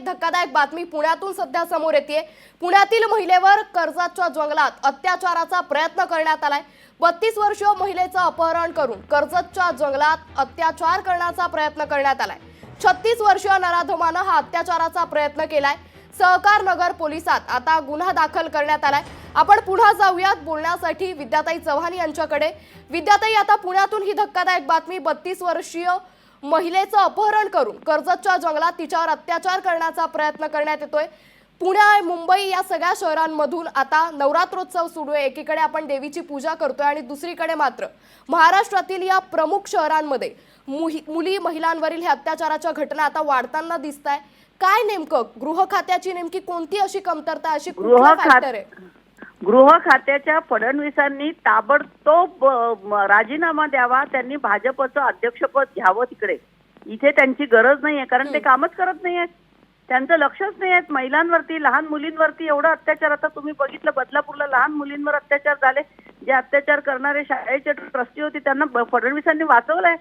एक धक्कादायक बातमी पुण्यातून सध्या समोर येते। पुण्यातील महिलेवर कर्जतच्या जंगलात अत्याचाराचा प्रयत्न करण्यात आलाय। 32 वर्षीय महिलेचं अपहरण करून कर्जतच्या जंगलात अत्याचार करण्याचा प्रयत्न करण्यात आलाय। 36 वर्षीय नराधमानं हा अत्याचाराचा प्रयत्न केलाय। सहकार नगर पोलिसात आता गुन्हा दाखल करण्यात आलाय। आपण पुन्हा जाऊयात बोलण्यासाठी विद्याताई चव्हाण यांच्याकडे। विद्याताई, आता पुण्यातून ही धक्कादायक बातमी 32 वर्षीय महिलेचं अपहरण करून कर्जतच्या जंगलात तिच्यावर अत्याचार करण्याचा प्रयत्न करण्यात येतोय। पुणे, मुंबई या सगळ्या शहरांमधून आता नवरात्रोत्सव सुरू आहे। एकीकडे आपण देवीची पूजा करतोय आणि दुसरीकडे मात्र महाराष्ट्रातील या प्रमुख शहरांमध्ये मुली महिलांवरील ह्या अत्याचाराच्या घटना आता वाढताना दिसताय। काय नेमकं गृह खात्याची नेमकी कोणती अशी कमतरता, अशी कुठला फॅक्टर आहे? गृह खात्याच्या फडणवीसांनी ताबडतोब राजीनामा द्यावा। त्यांनी भाजपचं अध्यक्षपद घ्यावं तिकडे। इथे त्यांची गरज नाहीये, कारण ते कामच करत नाहीयेत। त्यांचं लक्षच नाही आहे महिलांवरती, लहान मुलींवरती एवढा अत्याचार। आता तुम्ही बघितलं बदलापूरला लहान मुलींवर अत्याचार झाले। जे अत्याचार करणारे शाळेचे ट्रस्टी होते त्यांना फडणवीसांनी वाचवलंय।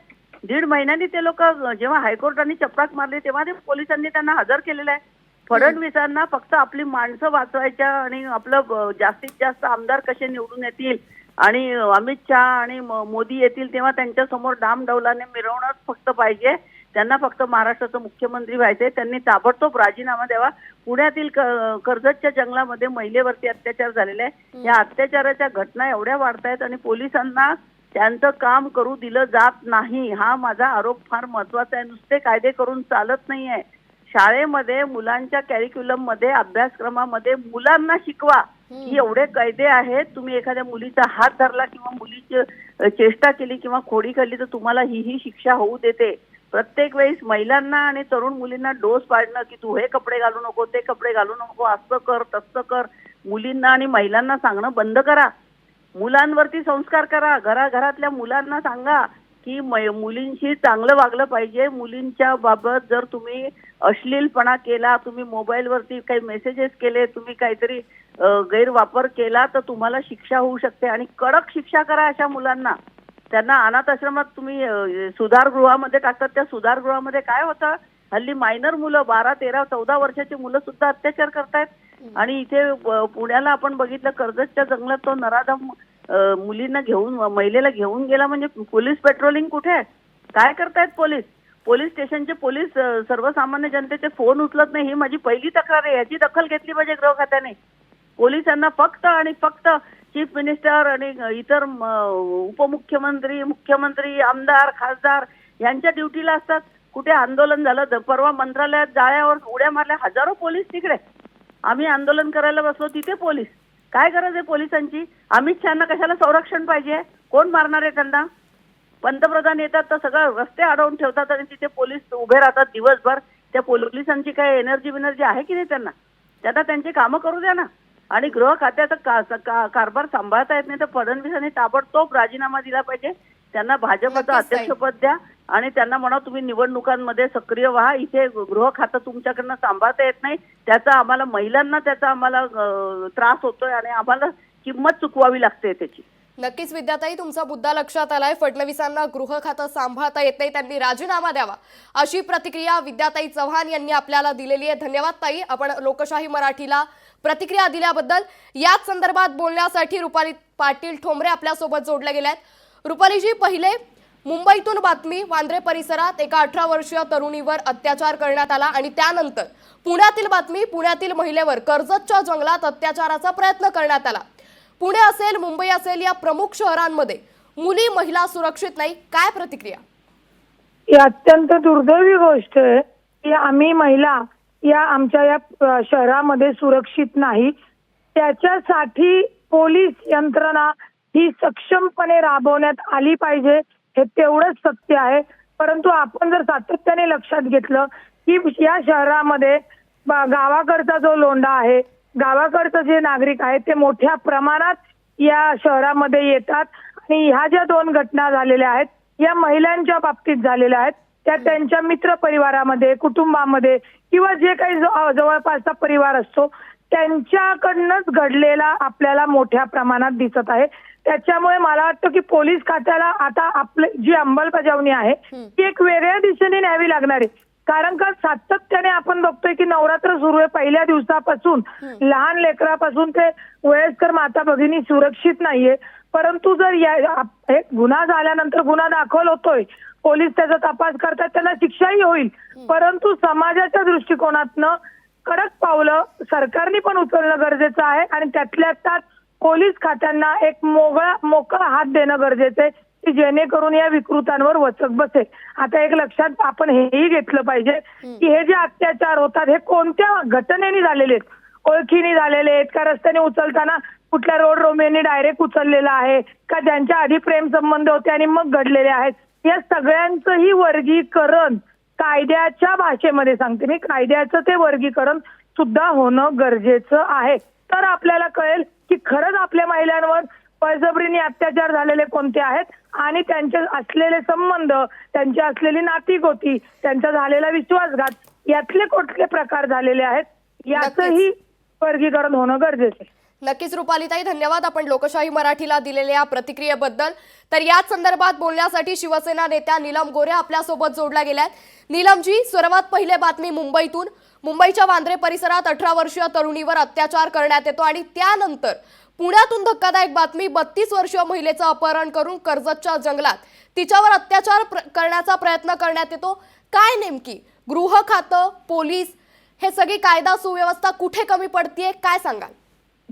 1.5 महिन्यांनी ते लोक जेव्हा हायकोर्टाने चपराक मारली तेव्हा ते पोलिसांनी त्यांना हजर केलेलं आहे। फडणवीसांना फक्त आपली माणसं वाचवायच्या आणि आपलं जास्तीत जास्त आमदार कसे निवडून येतील आणि अमित शहा आणि मोदी येतील तेव्हा त्यांच्या समोर डामडौलाने मिरवणंच फक्त पाहिजे। त्यांना फक्त महाराष्ट्राचं मुख्यमंत्री व्हायचंय। त्यांनी ताबडतोब राजीनामा द्यावा। पुण्यातील कर्जतच्या जंगलामध्ये महिलेवरती अत्याचार झालेले आहे। या अत्याचाराच्या घटना एवढ्या वाढतायत आणि पोलिसांना त्यांचं काम करू दिलं जात नाही। हा माझा आरोप फार महत्वाचा आहे। नुसते कायदे करून चालत नाहीये। शाळेमध्ये मुलांच्या कॅरिक्युलम मध्ये, अभ्यासक्रमामध्ये मुलांना शिकवा की एवढे कायदे आहेत। तुम्ही एखाद्या मुलीचा हात धरला किंवा मुलीची चेष्टा केली किंवा खोडी काढली तर तुम्हाला ही शिक्षा होऊ देते। प्रत्येक वेळेस महिलांना आणि तरुण मुलींना डोस पाडणं की तू हे कपडे घालू नको, ते कपडे घालू नको, असं कर तसं कर, मुलींना आणि महिलांना सांगणं बंद करा। मुलांवरती संस्कार करा। घराघरातल्या मुलांना सांगा की मुलींशी चांगलं वागलं पाहिजे। मुलींच्या बाबत जर तुम्ही अश्लीलपणा केला, तुम्ही मोबाईलवरती काही मेसेजेस केले, तुम्ही काहीतरी गैरवापर केला तर तुम्हाला शिक्षा होऊ शकते आणि कडक शिक्षा करा अशा मुलांना। त्यांना अनाथ आश्रमात तुम्ही सुधारगृहामध्ये टाकतात। त्या सुधारगृहामध्ये काय होतं, हल्ली मायनर मुलं 12, 13, 14 वर्षाची मुलं सुद्धा अत्याचार करतायत। आणि इथे पुण्याला आपण बघितलं कर्जतच्या जंगलात तो नराधम मुलींना घेऊन, महिलेला घेऊन गेला। म्हणजे पोलीस पेट्रोलिंग कुठे आहे? काय करतायत पोलीस? पोलीस स्टेशनचे पोलीस सर्वसामान्य जनतेचे फोन उचलत नाही। ही माझी पहिली तक्रार आहे। याची दखल घेतली पाहिजे गृह खात्याने। पोलिसांना फक्त आणि फक्त चीफ मिनिस्टर आणि इतर उपमुख्यमंत्री, मुख्यमंत्री, आमदार, खासदार यांच्या ड्युटीला असतात। कुठे आंदोलन झालं, परवा मंत्रालयात जाळ्यावर उड्या मारल्या, हजारो पोलीस तिकडे। आम्ही आंदोलन करायला बसलो तिथे पोलीस। काय गरज आहे पोलिसांची? अमित शहांना कशाला संरक्षण पाहिजे? कोण मारणार आहे त्यांना? पंतप्रधान येतात तर सगळं रस्ते अडवून ठेवतात आणि तिथे पोलीस उभे राहतात दिवसभर। त्या पोलिसांची काय एनर्जी आहे की नाही? त्यांना त्यांची कामं करू द्या ना। आणि गृह खात्याचा कारभार सांभाळता येत नाही तर फडणवीसांनी ताबडतोब राजीनामा दिला पाहिजे। त्यांना भाजपचं अध्यक्षपद द्या आणि त्यांना म्हणा तुम्ही निवडणुकांमध्ये सक्रिय व्हा। इथे गृह खातं तुमच्याकडनं सांभाळता येत नाही, त्याचा आम्हाला महिलांना त्याचा आम्हाला त्रास होतोय आणि आम्हाला किंमत चुकवावी लागते त्याची। नक्कीच विद्याताई, तुमचा मुद्दा लक्षात आलाय। फडणवीसांना गृह खातं सांभाळता येत नाही, त्यांनी राजीनामा द्यावा अशी प्रतिक्रिया विद्याताई चव्हाण यांनी आपल्याला दिलेली आहे। धन्यवाद ताई, आपण लोकशाही मराठीला प्रतिक्रिया दिल्याबद्दल। याच संदर्भात बोलण्यासाठी रुपाली पाटील ठोंबरे आपल्यासोबत जोडल्या गेल्या आहेत। रुपालीजी, पहिले मुंबईतून बातमी, वांद्रे परिसरात एका 18 वर्षीय तरुणीवर अत्याचार करण्यात आला आणि त्यानंतर पुण्यातील बातमी, पुण्यातील महिलेवर कर्जतच्या जंगलात अत्याचाराचा प्रयत्न करण्यात आला। पुणे असेल, मुंबई असेल, या प्रमुख शहरांमध्ये मुली महिला सुरक्षित नाही, काय प्रतिक्रिया? ही अत्यंत दुर्दैवी गोष्ट आहे की आम्ही महिला या आमच्या या शहरामध्ये सुरक्षित नाही। त्याच्यासाठी पोलीस यंत्रणा ही सक्षमपणे राबवण्यात आली पाहिजे, हे तेवढंच सत्य आहे। परंतु आपण जर सातत्याने लक्षात घेतलं की या शहरामध्ये गावाकडचा जो लोंढा आहे, गावाकडचे जे नागरिक आहेत ते मोठ्या प्रमाणात या शहरामध्ये येतात आणि ह्या ज्या 2 घटना झालेल्या आहेत या महिलांच्या बाबतीत झालेल्या आहेत। त्या त्यांच्या मित्र परिवारामध्ये, कुटुंबामध्ये किंवा जे काही जवळपासचा परिवार असतो त्यांच्याकडनंच घडलेला आपल्याला मोठ्या प्रमाणात दिसत आहे। त्याच्यामुळे मला वाटतं की पोलीस खात्याला आता आपली जी अंमलबजावणी आहे ती एक वेगळ्या दिशेने न्यावी लागणार आहे। कारण का सातत्याने आपण बघतोय की नवरात्र सुरू आहे, पहिल्या दिवसापासून लहान लेकरापासून ते वयस्कर माता भगिनी सुरक्षित नाहीये. परंतु जर एक गुन्हा झाल्यानंतर गुन्हा दाखल होतोय, पोलीस त्याचा तपास करतात, त्याला शिक्षाही होईल. परंतु समाजाच्या दृष्टिकोनातनं कडक पावलं सरकारने पण उचलणं गरजेचं आहे आणि त्यातल्या त्यात पोलीस खात्यांना एक मोकळा हात देणं गरजेचं आहे की जेणेकरून या विकृतांवर वचक बसेल. आता एक लक्षात आपण हेही घेतलं पाहिजे की हे जे अत्याचार होतात हे कोणत्या घटनेने झालेले आहेत, ओळखीने झालेले आहेत का, रस्त्याने उचलताना कुठल्या रोड रोमेनी डायरेक्ट उचललेला आहे का, ज्यांच्या आधी प्रेम संबंध होते आणि मग घडलेले आहेत, या सगळ्यांचंही वर्गीकरण कायद्याच्या भाषेमध्ये सांगते मी, कायद्याचं ते वर्गीकरण सुद्धा होणं गरजेचं आहे. तर आपल्याला कळेल की खरंच आपल्या महिलांवर बळजबरीने अत्याचार झालेले कोणते आहेत आणि त्यांचे असलेले संबंध, त्यांची असलेली नातीगोती, त्यांचा झालेला विश्वासघात यातले कुठले प्रकार झालेले आहेत याचंही वर्गीकरण होणं गरजेचं आहे. नक्कीच रुपालीताई, धन्यवाद आपण लोकशाही मराठीला दिलेल्या प्रतिक्रियेबद्दल. तर याच संदर्भात बोलण्यासाठी शिवसेना नेत्या नीलम गोऱ्हे आपल्यासोबत जोडल्या गेल्यात. नीलमजी, सर्वात पहिले बातमी मुंबईतून. मुंबईच्या वांद्रे परिसरात 18 वर्षीय तरुणीवर अत्याचार करण्यात येतो आणि त्यानंतर पुण्यातून धक्कादायक बातमी, 32 वर्षीय महिलेचं अपहरण करून कर्जतच्या जंगलात तिच्यावर अत्याचार करण्याचा प्रयत्न करण्यात येतो. काय नेमकी गृह खातं, पोलीस, हे सगळी कायदा सुव्यवस्था कुठे कमी पडतीये, काय सांगाल?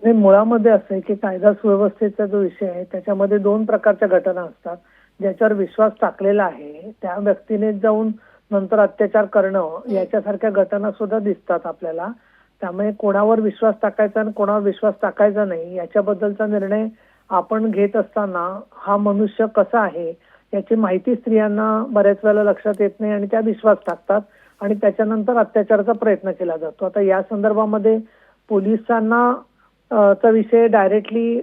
नाही, मुळामध्ये असं आहे की कायदा सुव्यवस्थेचा जो विषय आहे त्याच्यामध्ये दोन प्रकारच्या घटना असतात. ज्याच्यावर विश्वास टाकलेला आहे त्या व्यक्तीने जाऊन नंतर अत्याचार करणं याच्यासारख्या घटना सुद्धा दिसतात आपल्याला. त्यामुळे कोणावर विश्वास टाकायचा आणि कोणावर विश्वास टाकायचा नाही याच्याबद्दलचा निर्णय आपण घेत असताना हा मनुष्य कसा आहे याची माहिती स्त्रियांना बऱ्याच वेळेला लक्षात येत नाही आणि त्या विश्वास टाकतात आणि त्याच्यानंतर अत्याचाराचा प्रयत्न केला जातो. आता या संदर्भामध्ये पोलिसांना चा विषय डायरेक्टली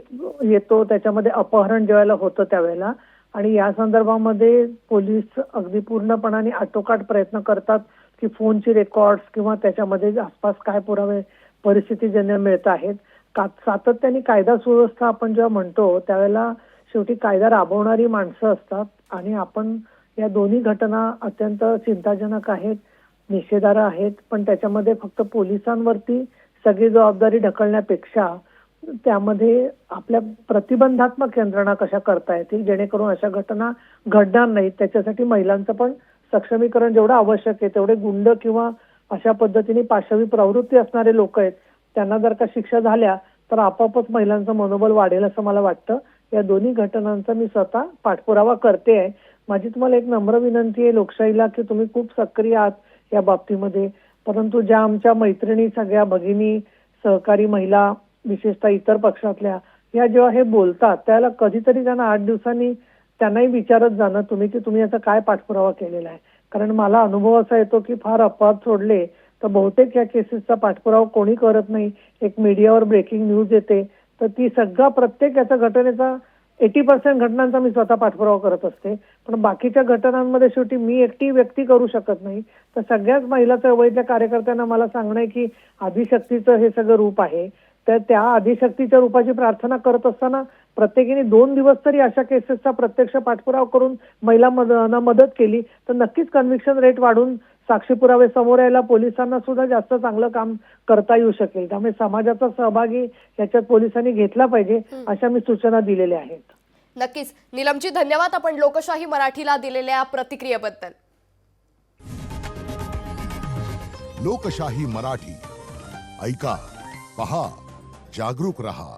येतो, त्याच्यामध्ये अपहरण ज्यावेळेला होतं त्यावेळेला, आणि या संदर्भामध्ये पोलीस अगदी पूर्णपणाने आटोकाट प्रयत्न करतात की फोनची रेकॉर्ड्स किंवा त्याच्यामध्ये आसपास काय पुरावे परिस्थितीजन्य मिळत आहेत. सातत्याने कायदा सुव्यवस्था आपण जेव्हा म्हणतो त्यावेळेला शेवटी कायदा राबवणारी माणसं असतात आणि आपण या दोन्ही घटना अत्यंत चिंताजनक आहेत, निषेधार्ह आहेत, पण त्याच्यामध्ये फक्त पोलिसांवरती सगळी जबाबदारी ढकलण्यापेक्षा त्यामध्ये आपल्या प्रतिबंधात्मक यंत्रणा कशा करता येतील जेणेकरून अशा घटना घडणार नाहीत. त्याच्यासाठी महिलांचं पण सक्षमीकरण जेवढं आवश्यक आहे तेवढे गुंड किंवा अशा पद्धतीने पाशवी प्रवृत्ती असणारे लोक आहेत त्यांना जर का शिक्षा झाल्या तर आपोआपच महिलांचं मनोबल वाढेल असं मला वाटतं. या दोन्ही घटनांचा मी स्वतः पाठपुरावा करते आहे. माझी तुम्हाला एक नम्र विनंती आहे लोकशाहीला की तुम्ही खूप सक्रिय आहात या बाबतीमध्ये, परंतु ज्या आमच्या मैत्रिणी सगळ्या भगिनी सहकारी महिला विशेषतः इतर पक्षातल्या या जेव्हा हे बोलतात त्याला कधीतरी त्यांना 8 दिवसांनी त्यांनाही विचारत जाणं तुम्ही की तुम्ही याचा काय पाठपुरावा केलेला आहे. कारण मला अनुभव असा येतो की फार अपवाद सोडले तर बहुतेक या केसेसचा पाठपुरावा कोणी करत नाही. एक मीडियावर ब्रेकिंग न्यूज येते तर ती सगळा प्रत्येक याचा घटनेचा 80% घटनांचा मी स्वतः पाठपुरावा करत असते, पण बाकीच्या घटनांमध्ये शेवटी मी एकटी व्यक्ती करू शकत नाही. तर सगळ्याच महिला चळवळीतल्या कार्यकर्त्यांना मला सांगणं आहे की आदिशक्तीचं हे सगळं रूप आहे, तर त्या आदिशक्तीच्या रूपाची प्रार्थना करत असताना प्रत्येकीने 2 दिवस तरी अशा केसेसचा प्रत्यक्ष पाठपुरावा करून महिलांना मदत केली तर नक्कीच कन्व्हिक्शन रेट वाढून साक्षी पुरावे समोर यायला पोलिसांना सुद्धा जास्त चांगलं काम करता येऊ शकेल. त्यामुळे समाजाचा सहभागी याच्यात पोलिसांनी घेतला पाहिजे अशा मी सूचना दिलेल्या आहेत. नक्कीच नीलमजी, धन्यवाद आपण लोकशाही मराठीला दिलेल्या प्रतिक्रियेबद्दल. लोकशाही मराठी ऐका, पहा, जागरूक रहा.